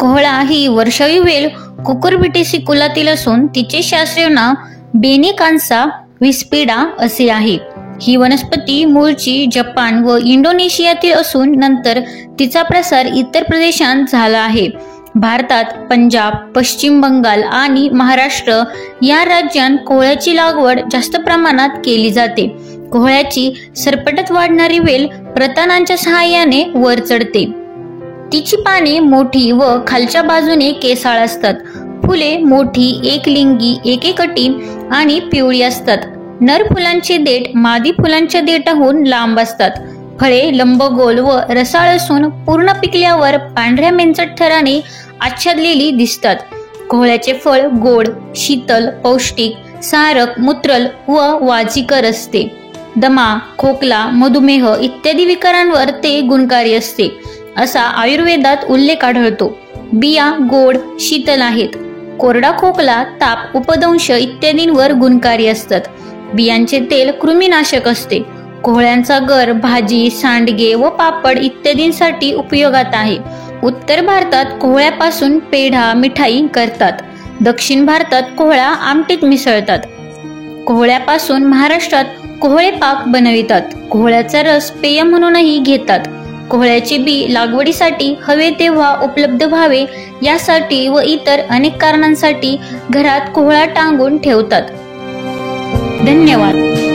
कोहळा ही वर्षावी वेल कुकुरबिटेसी कुलातील असून तिचे शास्त्रीय नाव बेनिकान्सा विस्पिडा असे आहे। ही वनस्पती मूळची जपान व इंडोनेशियातील असून नंतर तिचा प्रसार इतर प्रदेशांत झाला आहे। भारतात पंजाब, पश्चिम बंगाल आणि महाराष्ट्र या राज्यांत कोहळ्याची लागवड जास्त प्रमाणात केली जाते। कोहळ्याची सरपटत वाढणारी वेल प्रतानांच्या सहाय्याने वर चढते। तिची पाने मोठी व खालच्या बाजूने केसाळ असतात। फुले मोठी, एकलिंगी, एकेकटी आणि पिवळी असतात। नर फुलांचे देठ मादी फुलांच्या देठाहून लांब असतात। फळे लंबगोल व रसाळ असून पूर्ण पिकल्यावर पांढऱ्या मेंचट थराने आच्छादलेली दिसतात। कोहळ्याचे फळ गोड, शीतल, पौष्टिक, सारक, मूत्रल व वाजीकर असते। दमा, खोकला, मधुमेह इत्यादी विकारांवर ते गुणकारी असते असा आयुर्वेदात उल्लेख आढळतो। बिया गोड, शीतल आहेत। कोरडा खोकला, ताप, उपदंश इत्यादींवर गुणकारी असतात। बियांचे तेल कृमीनाशक असते। कोहळ्यांचा गर भाजी, सांडगे व पापड इत्यादींसाठी उपयोगात आहे। उत्तर भारतात कोहळ्यापासून पेढा, मिठाई करतात। दक्षिण भारतात कोहळा आमटीत मिसळतात। कोहळ्यापासून महाराष्ट्रात कोहळे पाक बनवितात। कोहळ्याचा रस पेय म्हणूनही घेतात। कोहळ्याचे बी लागवडीसाठी हवे तेव्हा उपलब्ध व्हावे यासाठी व इतर अनेक कारणांसाठी घरात कोहळा टांगून ठेवतात। धन्यवाद।